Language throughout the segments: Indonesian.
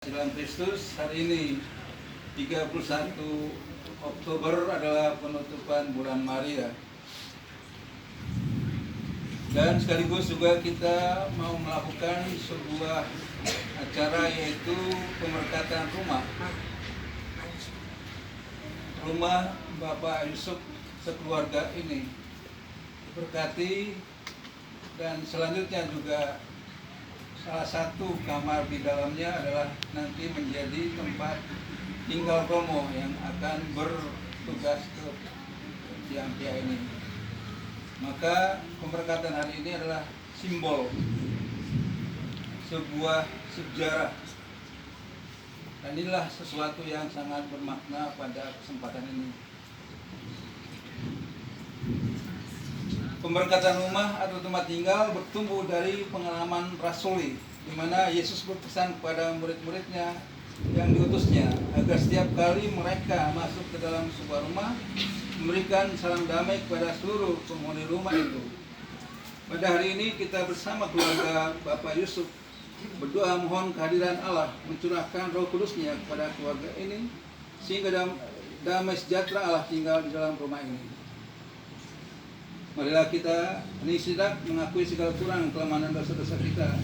Dalam Kristus, hari ini 31 Oktober adalah penutupan bulan Maria. Dan sekaligus juga kita mau melakukan sebuah acara, yaitu pemberkatan rumah Bapak Yusuf sekeluarga ini. Berkati, dan selanjutnya juga salah satu kamar di dalamnya adalah nanti menjadi tempat tinggal Romo yang akan bertugas ke Ciampia ini. Maka pemberkatan hari ini adalah simbol sebuah sejarah, dan inilah sesuatu yang sangat bermakna pada kesempatan ini. Pemberkatan rumah atau tempat tinggal bertumbuh dari pengalaman rasuli, di mana Yesus berpesan kepada murid-muridnya yang diutusnya agar setiap kali mereka masuk ke dalam sebuah rumah memberikan salam damai kepada seluruh penghuni rumah itu. Pada hari ini kita bersama keluarga Bapak Yusuf berdoa mohon kehadiran Allah mencurahkan Roh Kudus-Nya kepada keluarga ini, sehingga damai sejahtera Allah tinggal di dalam rumah ini. Marilah kita sidak mengakui segala kurang kelemahan dan dosa-dosa kita.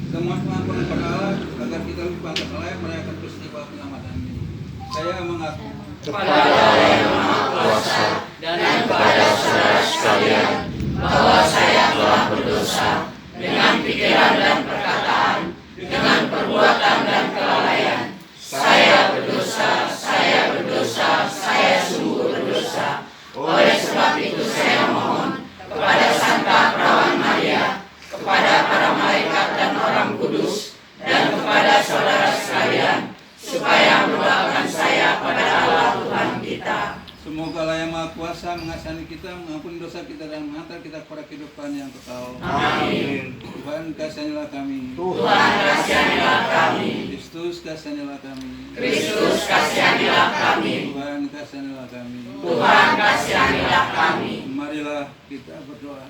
Kita mohon pengampunan kepada Allah agar kita lebih pantas layak merayakan peristiwa penyelamatan ini. Saya mengaku kepada Allah yang Maha Kuasa dan kepada saudara sekalian bahwa saya telah berdosa dengan pikiran dan perkataan, dengan perbuatan dan kelalaian. Saya berdosa, saya sungguh berdosa. Oleh sebab itu saya mohon kepada Santa Perawan Maria, kepada para malaikat dan orang kudus, dan kepada saudara sekalian, supaya mendoakan saya pada Allah Tuhan kita. semoga Allah yang Maha Kuasa mengasihani kita, mengampuni dosa kita, dan menghantar kita kepada kehidupan yang kekal. Amin. Tuhan kasihanilah kami. Tuhan kasihanilah kami. Kristus kasihanilah kami. Kristus kasihanilah kami. Tuhan kasihanilah kami. Tuhan kasihanilah kami. Marilah kita berdoa.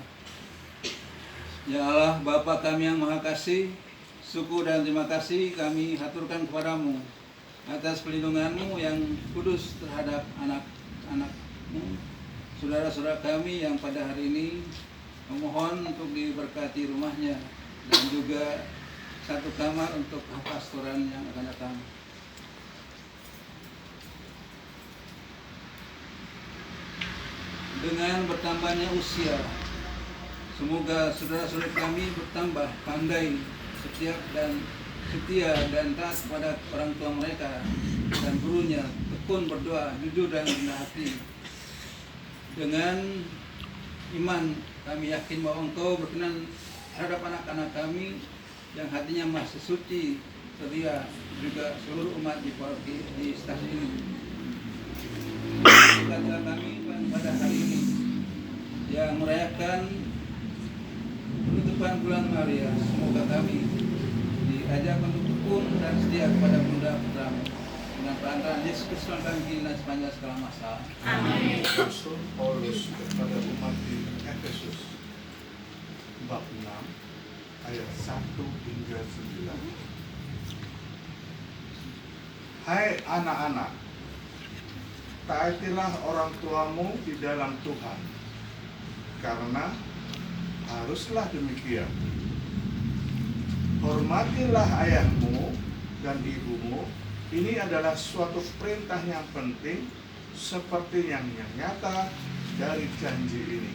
Ya Allah, Bapa kami yang Maha Kasih, syukur dan terima kasih kami haturkan kepadamu atas pelindunganmu yang kudus terhadap anak-anakmu, saudara-saudara kami yang pada hari ini memohon untuk diberkati rumahnya, dan juga satu kamar untuk pastoran yang akan datang. Dengan bertambahnya usia, semoga saudara-saudara kami bertambah pandai, setia dan taat kepada orang tua mereka dan gurunya, tekun berdoa, jujur dan rendah hati. Dengan iman kami yakin bahwa Engkau berkenan terhadap anak-anak kami yang hatinya masih suci, setia, juga seluruh umat di paroki di stasiun ini. Berkatilah kami pada hari ini yang merayakan penutupan bulan Maria. Semoga kami diajak untuk tekun dan setia kepada Bunda Putramu, dengan perantaraan Yesus Kristus kami kini dan sepanjang segala masa. Amin. Rasul Paulus kepada umat di Efesus bab 6 ayat 1 hingga 9. Hai anak-anak, taatilah orang tuamu di dalam Tuhan, karena haruslah demikian. Hormatilah ayahmu dan ibumu. Ini adalah suatu perintah yang penting, seperti yang nyata dari janji ini,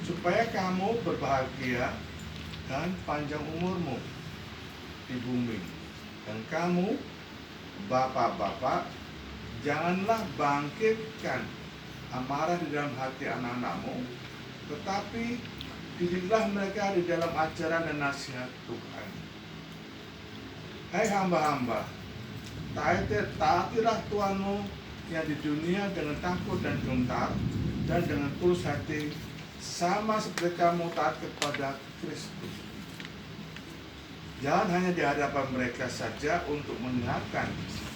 supaya kamu berbahagia dan panjang umurmu di bumi. Dan kamu, bapak-bapak, janganlah bangkitkan amarah di dalam hati anak-anakmu, tetapi didiklah mereka di dalam ajaran dan nasihat Tuhan. Hai hamba-hamba, taatilah Tuhanmu yang di dunia dengan takut dan gentar dan dengan tulus hati, sama seperti kamu taat kepada Kristus. Jangan hanya di hadapan mereka saja untuk menyenangkan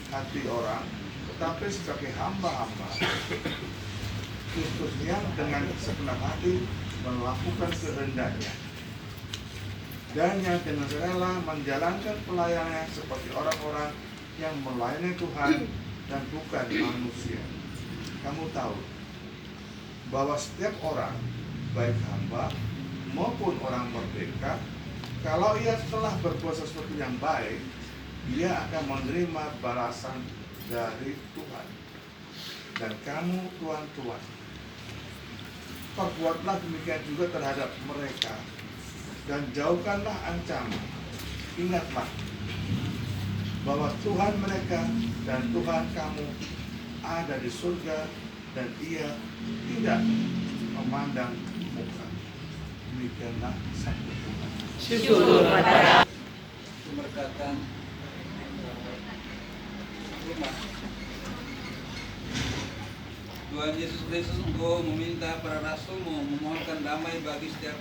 hati orang, tetapi sebagai hamba-hamba Kristus yang dengan segenap hati melakukan kehendaknya. dan yang dengan rela menjalankan pelayanannya seperti orang-orang yang melayani Tuhan dan bukan manusia. Kamu tahu bahwa setiap orang, baik hamba maupun orang merdeka, kalau ia telah berbuat sesuatu yang baik, ia akan menerima balasan dari Tuhan. Dan kamu, tuan-tuan, perbuatlah demikian juga terhadap mereka, dan jauhkanlah ancaman. Ingatlah bahwa Tuhan mereka dan Tuhan kamu ada di surga, dan ia tidak memandang muka. Demikianlah sabda Tuhan. Syukur pada Keberkatan rumah. Tuhan Yesus Kristus engkau meminta para rasulmu memohonkan damai bagi setiap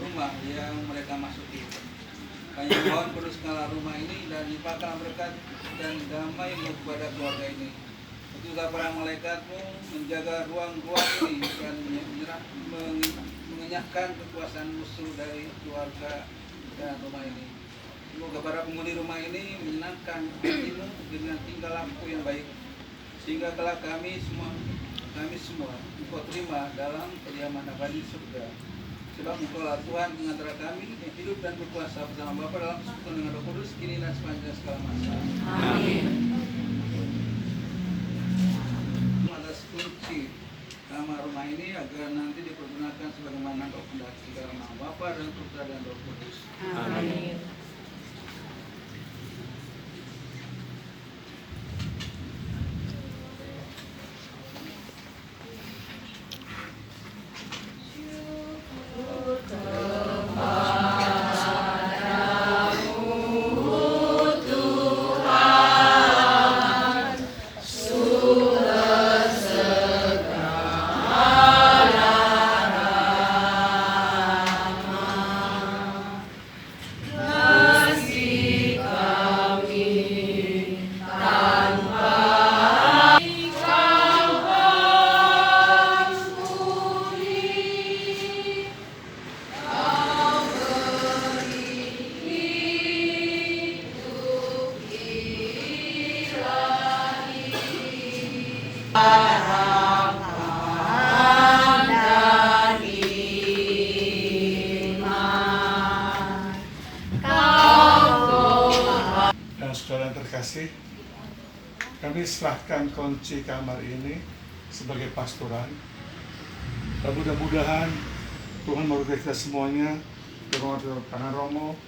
rumah yang mereka masuki. Kami mohon kuduskanlah rumah ini dan limpahkan berkat dan damai kepada keluarga ini. Juga para malaikatmu menjaga ruang-ruang ini dan mengenyahkan kekuasaan musuh dari keluarga dan rumah ini. Semoga para penghuni rumah ini menyenangkan hatimu dengan tingkah laku yang baik, sehingga kelak kami semua engkau terima dalam kediaman abadi surga. Sebab engkau lah Tuhan antara kami yang hidup dan berkuasa bersama Bapa dalam persekutuan dengan Roh Kudus kini dan sepanjang segala masa. Amin. Atas kunci kamar rumah ini agar nanti dipergunakan sebagaimana engkau kehendaki dalam nama Bapa dan Putra dan Roh Kudus. Amin. Dan saudara yang terkasih, kami serahkan kunci kamar ini sebagai pastoran. Dan mudah-mudahan Tuhan memberkati kita semuanya, terutama tangan Romo,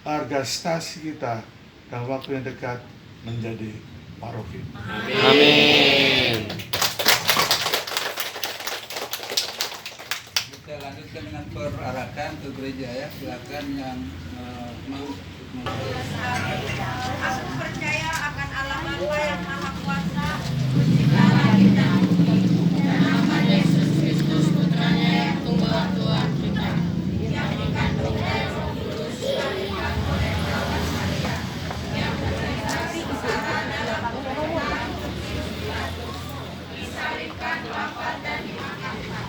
harga stasi kita dalam waktu yang dekat menjadi paroki. Amin. Kita lanjutkan dengan perarakan ke gereja ya. Silakan yang mau. Aku percaya akan Allah Bapa yang Maha Kuasa, Pencipta langit dan bumi, dan akan Yesus Kristus Putranya yang tunggal Tuhan kita, yang dikandung dari Roh Kudus, dilahirkan oleh Hawa Maria, yang menderita sengsara dalam penderitaan Pontius Pilatus, disalibkan, wafat dan diangkat,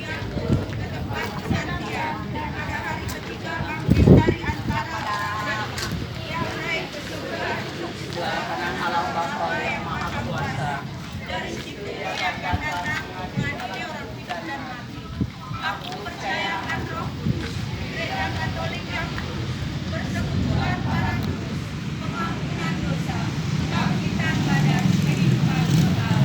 yang turun ke tempat kesatian, dan pada hari ketiga bangkit dari antara dari situ ia akan datang mengadili orang hidup dan mati. Aku percaya akan Roh Kudus, Gereja Katolik yang kudus, persekutuan para kudus, pengampunan dosa, kebangkitan badan, kehidupan kekal.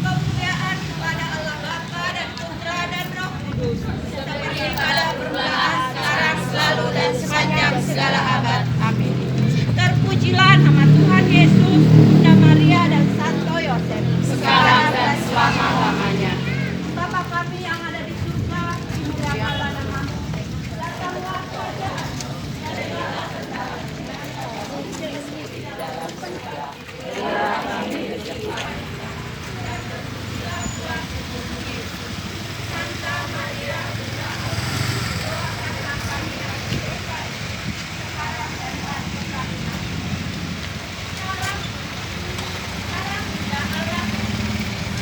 Kemuliaan kepada Allah Bapa dan Putra dan Roh Kudus, seperti pada permulaan, sekarang, selalu dan sepanjang segala abad. Amin. Terpujilah nama Tuhan Yesus, Bunda Maria dan Santo Yosef, sekarang dan selama-lamanya. Bapa kami yang ada di surga, dimuliakanlah namamu. Datanglah kerajaanmu. Jadilah kehendakmu di dalam surga. Berilah kami rezeki kami. Dan bersucilah Tuhan Yesus. Santa Maria, Bunda Allah, doakanlah kami yang berdosa ini, sekarang dan mati kami.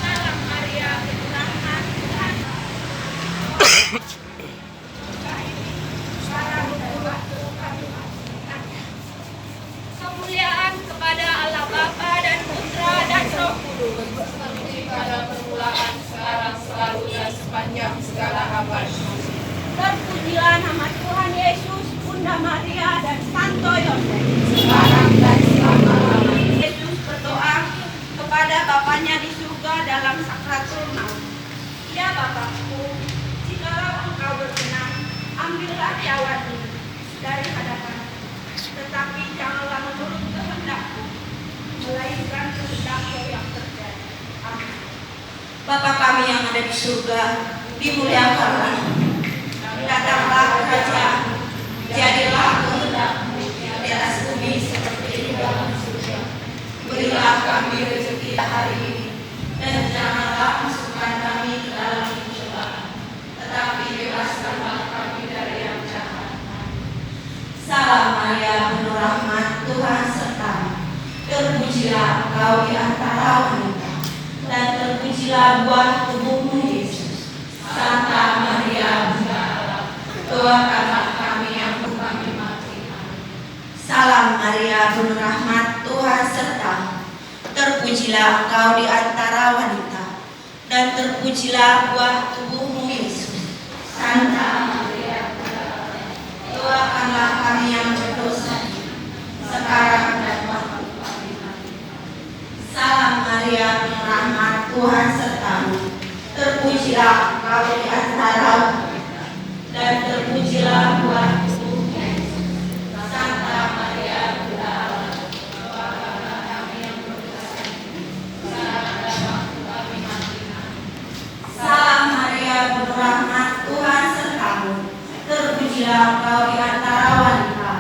Salam Maria, berkah Tuhan. Para seperti pada permulaan, sekarang, selalu, dan sepanjang segala abad. Terpujilah nama Tuhan Yesus, Bunda Maria, dan Santo Yosef. Sekarang dan selama-lamanya. Yesus berdoa kepada Bapanya di surga dalam sakratul maut. Ya Bapakku, jikalau Engkau berkenan, ambillah nyawa ini dari hadapanku. Tetapi janganlah menurut kehendakku, melainkan kehendakmu yang terjadi. Amin. Bapa kami yang ada di surga, dimuliakanlah. Datanglah kerajaan, jadilah kehendakmu di atas bumi seperti di dalam surga. Berilah kami rezeki hari ini, dan janganlah masukkan kami ke dalam pencobaan, tetapi bebaskanlah kami dari yang jahat. Salam Maria, penuh rahmat, Tuhan sertamu. Terpujilah engkau di antara wanita, dan terpujilah buah tubuhmu Yesus. Santa Maria, Bunda Allah, doakanlah kami yang kami mati. Salam Maria, penuh rahmat, Tuhan sertamu. Terpujilah engkau di antara wanita, dan terpujilah buah tubuhmu Yesus. Santa Maria, Bunda Allah, doakanlah kami yang berdosa, sekarang dan waktu kami mati. Salam Maria, penuh rahmat, Tuhan sertamu. Terpujilah engkau di antara wanita, dan terpujilah buah tubuhmu Yesus. Santa Maria, Bunda Allah, doakanlah kami yang berdosa, sekarang dan waktu kami mati. Salam Maria, penuh rahmat, Tuhan sertamu. Terpujilah engkau di antara wanita,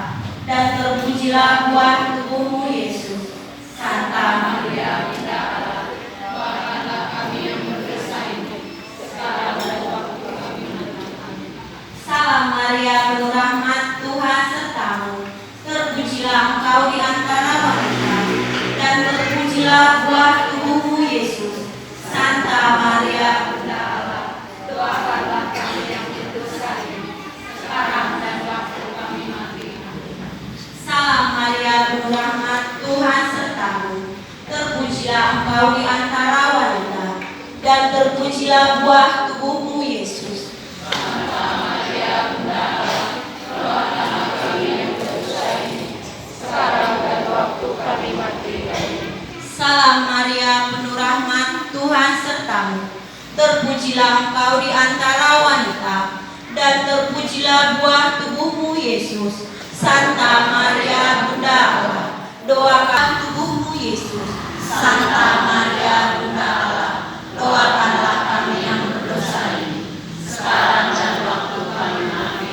dan terpujilah buah tubuhmu Yesus. Santa Maria, Bunda Allah, doakanlah kami yang berdosa ini, sekarang dan waktu kami mati. Salam Maria, penuh rahmat, Tuhan sertamu. Terpujilah engkau di antara wanita, dan terpujilah buah tubuhmu Yesus. Santa Maria, Bunda Allah, doakanlah kami yang berdosa ini, sekarang dan waktu kami mati. Salam Maria, penuh rahmat, Tuhan sertamu. Terpujilah engkau di antara wanita, dan terpujilah buah tubuhmu Yesus. Santa Maria, Bunda Allah, doakanlah kami yang berdosa ini, sekarang dan waktu kami mati. Salam Maria, penuh rahmat, Tuhan sertamu. Terpujilah engkau di antara wanita, dan terpujilah buah tubuhmu Yesus. Santa Maria, Bunda Allah, doakan tubuhmu Yesus. Santa Maria, Bunda Allah, doakanlah kami yang berdosa ini, sekarang dan waktu kami mati.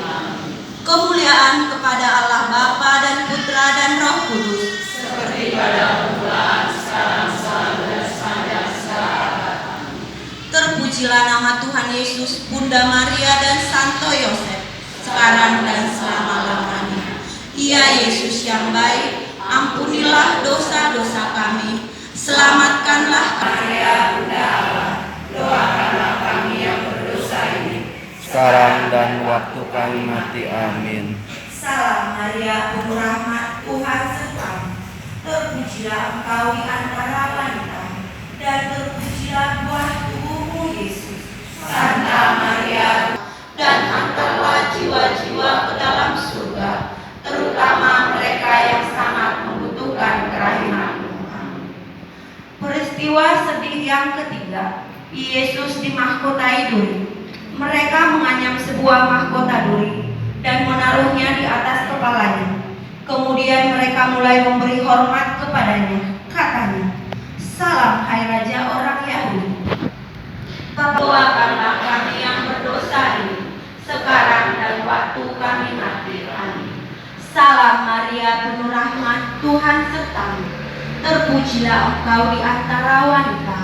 Kemuliaan kepada Allah Bapa dan Putra dan Roh Kudus, Seperti pada permulaan, sekarang, selalu, dan sepanjang segala abad. terpujilah nama Tuhan Yesus, Bunda Maria, dan Santo Yosef, sekarang dan selama-lamanya. Ya Yesus yang baik, ampunilah dosa-dosa kami, selamatkanlah Maria, Bunda Allah, doakanlah kami yang berdosa ini, sekarang dan waktu kami mati. Amin. Salam Maria, penuh rahmat, Tuhan sertamu. Terpujilah engkau di antara wanita, dan terpujilah buah tubuhmu Yesus. Santa Maria, Dan hantarlah jiwa-jiwa ke dalam surga, terutama mereka yang sangat membutuhkan kerahimanmu. Peristiwa sedih yang ketiga, Yesus dimahkotai duri. Mereka menganyam sebuah mahkota duri dan menaruhnya di atas kepalanya. Kemudian mereka mulai memberi hormat kepadanya. Katanya, "Salam hai Raja orang Yahudi." Doakanlah kami yang berdosa ini, sekarang dan waktu kami mati. Amin. Salam Maria, penuh rahmat, Tuhan sertamu. Terpujilah engkau di antara wanita,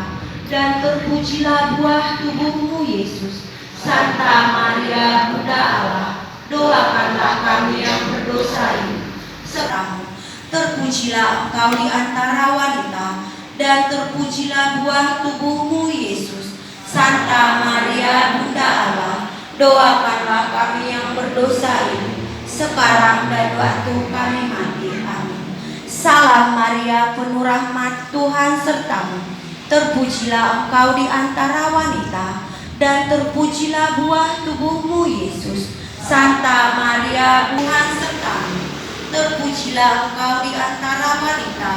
dan terpujilah buah tubuhmu Yesus. Santa Maria, Bunda Allah, doakanlah kami yang berdosa ini, sertamu. Terpujilah engkau di antara wanita, dan terpujilah buah tubuhmu Yesus. Santa Maria, Bunda Allah, doakanlah kami yang berdosa ini, sekarang dan waktu kami mati. Amin. Salam Maria, penuh rahmat, Tuhan sertamu. Terpujilah engkau di antara wanita, dan terpujilah buah tubuhmu Yesus. Santa Maria, Tuhan sertamu. Terpujilah engkau di antara wanita,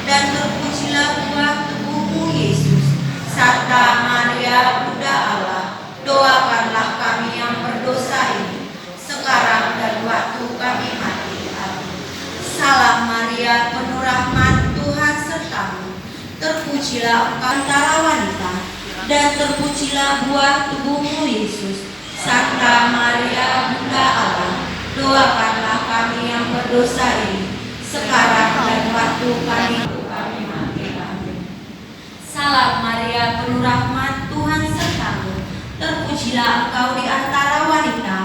dan terpujilah buah tubuhmu Yesus. Santa Maria, Bunda Allah, doakanlah kami yang berdosa ini, sekarang dan waktu kami mati. Amin. Salam Maria, penuh rahmat, Tuhan sertamu. Terpujilah engkau antara wanita, dan terpujilah buah tubuhmu Yesus. Santa Maria, Bunda Allah, doakanlah kami yang berdosa ini, sekarang dan waktu kami mati. Amin. Salam Maria, penuh rahmat, Tuhan sertamu. Terpujilah engkau di antara wanita,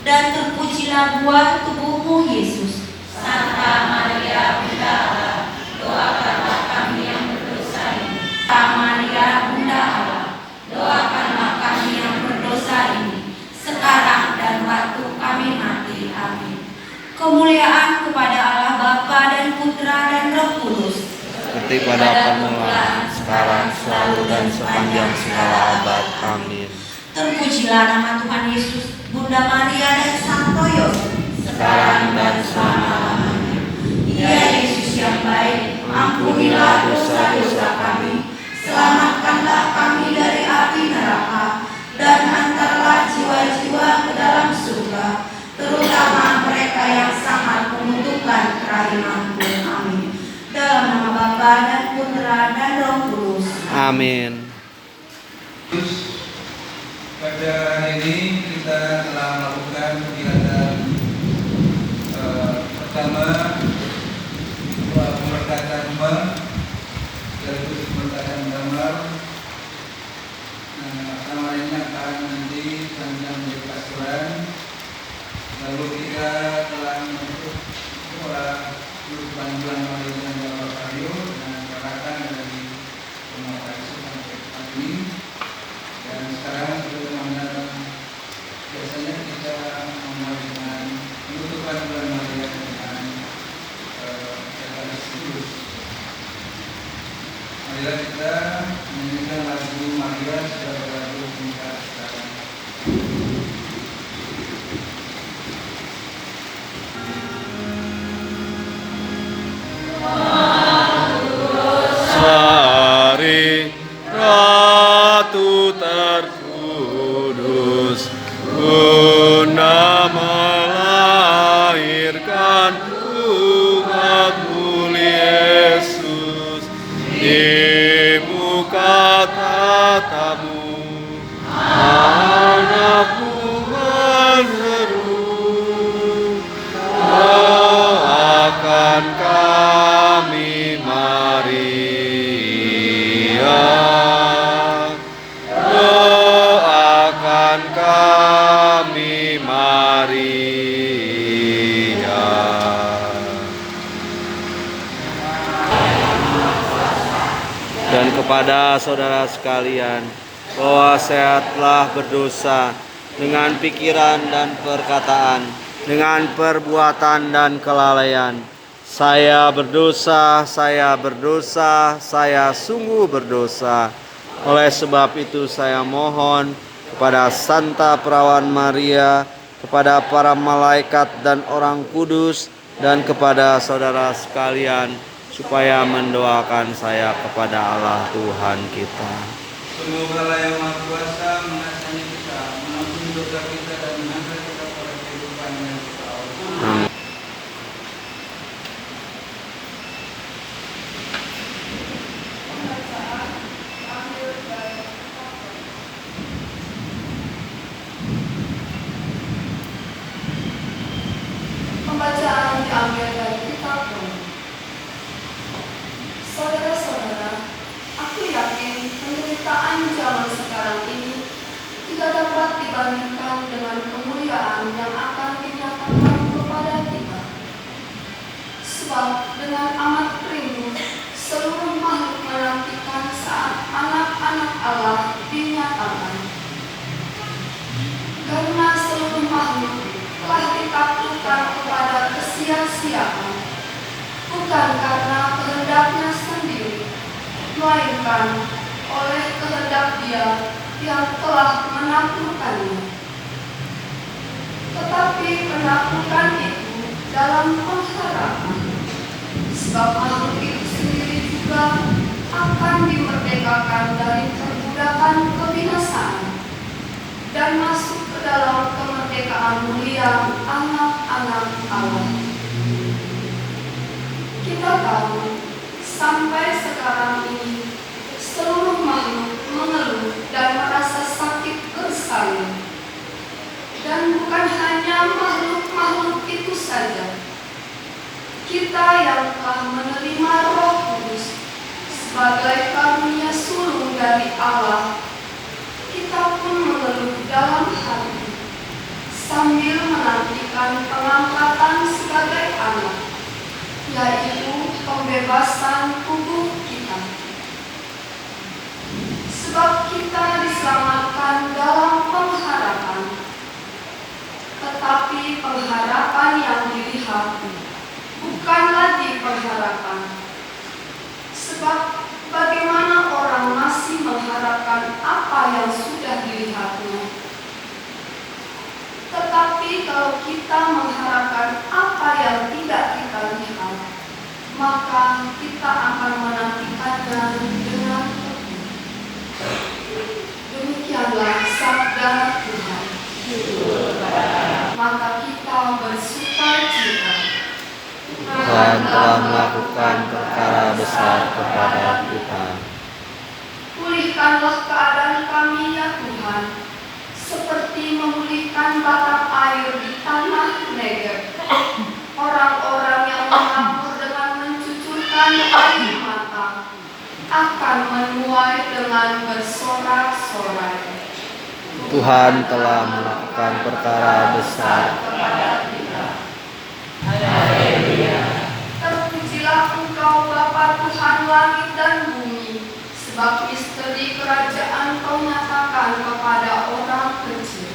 dan terpujilah buah tubuhmu Yesus. Santa Maria, Bunda Allah, doakanlah kami yang berdosa ini. Santa Maria, Bunda Allah, doakanlah kami yang berdosa ini, sekarang dan waktu kami mati. Amin. Kemuliaan kepada Allah Bapa dan Putra dan Roh Kudus, seperti pada permulaan, sekarang, selalu, dan sepanjang segala abad. Amin. Terpujilah nama Tuhan Yesus, Bunda Maria dan Santo Yosef, Sekarang dan selama-lamanya. Ya Yesus yang baik, ampunilah dosa-dosa kami, selamatkanlah kami dari api neraka, dan hantarlah jiwa-jiwa ke dalam surga, terutama mereka yang sangat membutuhkan kerahimanmu. Amin. Dalam nama Bapa dan Putra dan Roh Kudus. Amin. Pada hari ini kita telah melakukan kegiatan pertama pemberkatan rumah sekaligus pemberkatan kamar. Kamar ini akan nanti panjang menjadi pastoran. Lalu kita telah menutup bulan Maret dan Januari dengan perkataan dari pemerintah sampai pagi. Dan sekarang teman-teman, biasanya kita memulai dengan penutupan bulan Maret dengan Ekaristius. Marilah kita menyanyikan lagu Maria sebagai lagu pembuka sekarang. Sari Ratu terkudus, Bunda melahirkan umatmu Yesus. Di muka tatamu anakmu menyeru, doakan kami Maria, doakan kami Maria. Dan kepada saudara sekalian, bahwa saya telah berdosa dengan pikiran dan perkataan, dengan perbuatan dan kelalaian. Saya berdosa, saya berdosa, saya sungguh berdosa. Oleh sebab itu saya mohon kepada Santa Perawan Maria, kepada para malaikat dan orang kudus, dan kepada saudara sekalian, supaya mendoakan saya kepada Allah Tuhan kita. Semoga Allah yang Maha Kuasa mengasihi kita, mengampuni dosa kita, dan mengangkat kita pada kehidupan yang kekal. Amin. Pembacaan diambil dari kitab Rom. Saudara-saudara, aku yakin penderitaan zaman sekarang ini tidak dapat dibandingkan dengan kemuliaan yang akan dinyatakan kepada kita. Sebab dengan amat rindu seluruh makhluk menantikan saat anak-anak Allah dinyatakan. Karena seluruh makhluk telah ditaklukkan kepada kesia-siaan, bukan karena kehendaknya sendiri, melainkan Dia yang telah menaklukkannya. Tetapi penaklukan itu dalam pengharapan, sebab makhluk itu sendiri juga akan dimerdekakan dari perbudakan kebinasaan dan masuk ke dalam kemerdekaan mulia anak-anak Allah. Kita tahu sampai sekarang ini seluruh makhluk mengeluh dan merasa sakit bersalin. Dan bukan hanya makhluk-makhluk itu saja. Kita yang telah menerima Roh Kudus sebagai karunia sulung dari Allah, kita pun mengeluh dalam hati sambil menantikan pengangkatan sebagai anak, yaitu pembebasan tubuh kita. Sebab kita diselamatkan dalam pengharapan, tetapi pengharapan yang dilihat bukan lagi pengharapan. Sebab bagaimana orang masih mengharapkan apa yang sudah dilihatnya? Tetapi kalau kita mengharapkan apa yang tidak kita lihat, maka kita akan menantikannya dengan teguh. Demikianlah sabda Tuhan. Maka kita bersukacita. Tuhan telah melakukan perkara besar kepada kita. Pulihkanlah keadaan kami ya Tuhan, seperti memulihkan batang air di tanah Negev. Orang-orang yang menabur dengan mencucurkan air mata akan menuai dengan bersorak-sorai. Tuhan telah melakukan perkara besar. Terpujilah Engkau Bapa Tuhan langit dan bumi, sebab misteri kerajaan Kau nyatakan kepada orang kecil.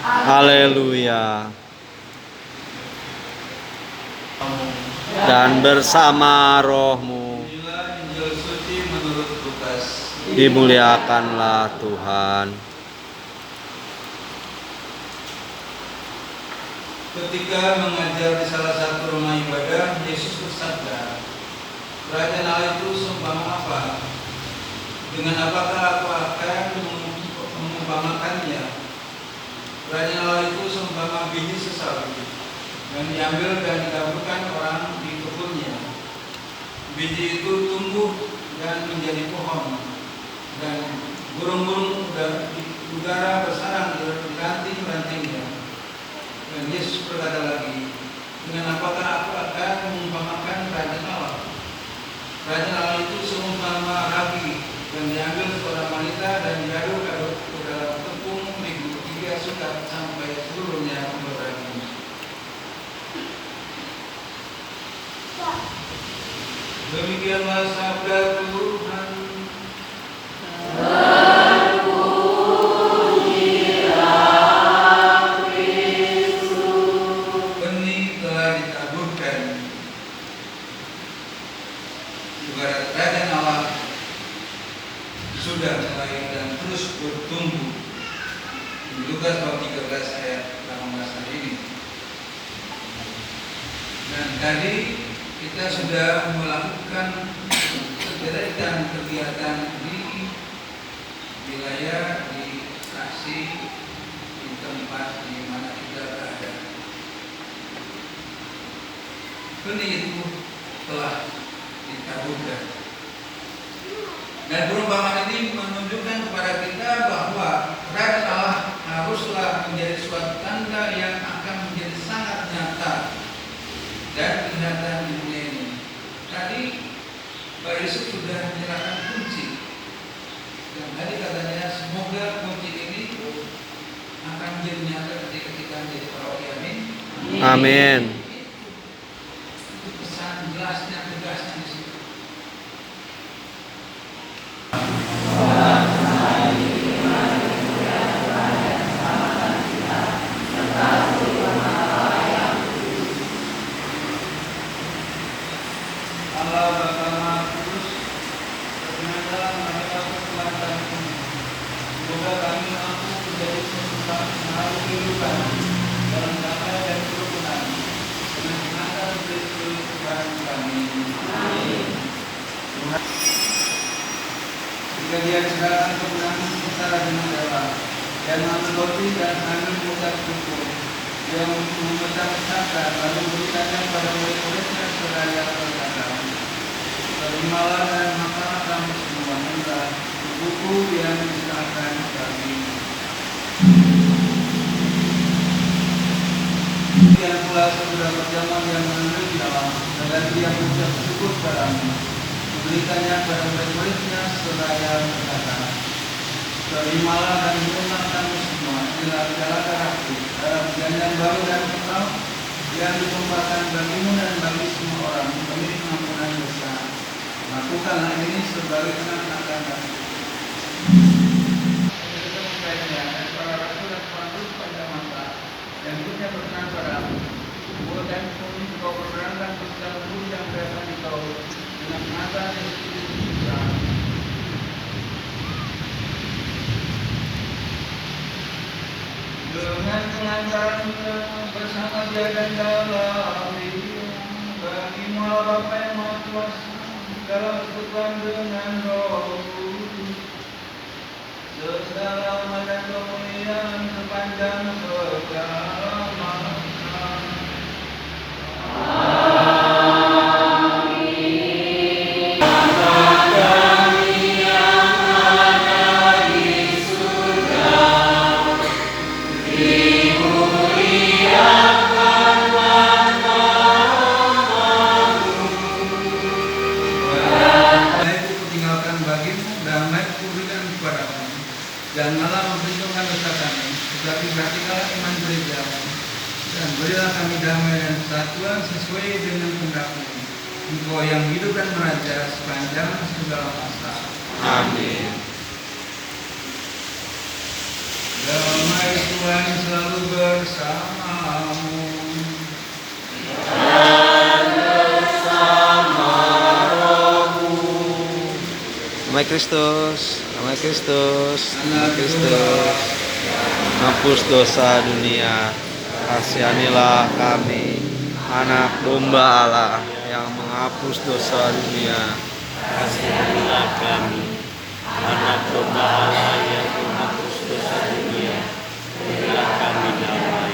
Haleluya. Dan bersama rohmu Inilah Injil suci menurut Lukas. dimuliakanlah Tuhan. Ketika mengajar di salah satu rumah ibadah, Yesus bersabda, "Kerajaan Allah itu seumpama apa? Dengan apakah aku akan mengumpamakannya? Kerajaan Allah itu seumpama biji sesawi yang diambil dan ditaburkan orang di kebunnya. Biji itu tumbuh dan menjadi pohon, dan burung-burung di udara bersarang di ranting-rantingnya." Dan Yesus berkata lagi, "Dengan apakah aku akan mengumpamakan kerajaan Allah? Kerajaan Allah itu seumpama ragi yang diambil seorang wanita dan diaduk-aduk ke dalam tepung terigu 3 sukat sampai seluruhnya beragi." Demikianlah sabda Tuhan. Benih telah ditaburkan. Ibarat kerajaan Allah sudah mulai dan terus bertumbuh. Di Lukas bab 13 ayat 18 hari ini. Dan tadi kita sudah melakukan kegiatan di wilayah, di lokasi, di tempat di mana kita berada. Benih itu telah ditaburkan. Dan perumpamaan ini menunjukkan kepada kita bahwa kerajaan Allah haruslah menjadi suatu tanda yang akan menjadi sangat nyata dan kelihatan di dunia ini. Tadi Pak Yesus sudah menyerahkan kunci. Dan tadi katanya semoga kunci ini akan menjadi nyata ketika kita menjadi paroki. Amin. Amin. Itu pesan jelasnya, tegasnya di situ. Allah Bapa Maha Kudus, berkenan dalam mengatur keselamatan ini. dia serahkan kepada secara dengan dalam. Dan mengambil roti dan sambil mengucap syukur, dia memecah-mecahkan lalu memberikannya kepada murid-muridnya seraya berkata, terimalah dan makanlah kamu semua, inilah tubuhku yang diserahkan bagi. Demikian pula sesudah perjamuan yang mengambil dalam, dan dia mengucap syukur padamu, memberikannya kepada murid-muridnya seraya berkata, terimalah dan minumlah kamu semua, inilah darah darahku, darah perjanjian baru dan kekal yang ditumpahkan bagimu dan bagi semua orang demi pengampunan dosa. Lakukanlah ini sebagai kenang-kenangan. Kita membaiknya dan para rasul dan pengatur pada masa dan hidupnya berkenan padamu. Dan kemudian kau berperangkan kepada guru yang datang di kau dengan mata yang sedikit. Dengan pengantarannya bersama dia dan dalam dia, bagimu Allah Bapa yang Maha Kuasa, dalam persekutuan dengan Roh Kudus, segala dan kemuliaan sepanjang segala-galanya. Janganlah memperhitungkan dosa kami, tetapi perhatikanlah iman gerejamu, dan berilah kami damai dan kesatuan sesuai dengan kehendak-Mu. Engkau yang hidup dan meraja sepanjang segala masa. Amin. Damai Tuhan selalu bersamamu. Damai Kristus, damai Kristus, damai Kristus. Hapus dosa dunia, kasihanilah kami, anak domba Allah yang menghapus dosa dunia. Kasihanilah kami, anak domba Allah yang menghapus dosa dunia. Berilah kami damai.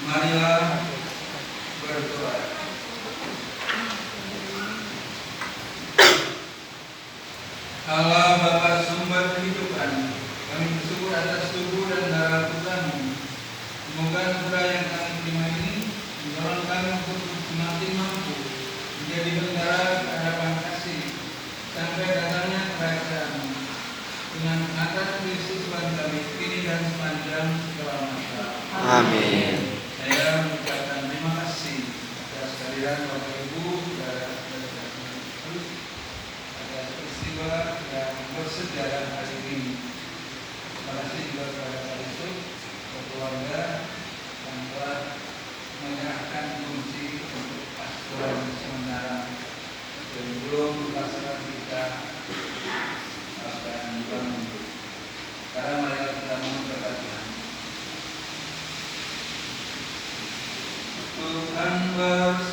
Marilah berdoa. Allah Bapa sumber kehidupan, kami bersyukur atas tubuh dan darah Tuhan-Mu. Semoga surah yang kami terima ini mendorong kami untuk semakin mampu menjadi bendera kehadapan kasih sampai datangnya kerajaan-Mu dengan atas Kristus Tuhan kami kini dan sepanjang segala masa. Amin. Saya mengucapkan terima kasih atas kehadiran Bapak Ibu dan atas peristiwa yang bersejarah hari ini. Terima kasih juga kepada Pak Yusuf, keluarga yang telah menyerahkan kunci untuk pastoral sementara sebelum pasangan kita akan dibangun. Sekarang marilah kita mengucapkan Tuhan bersama.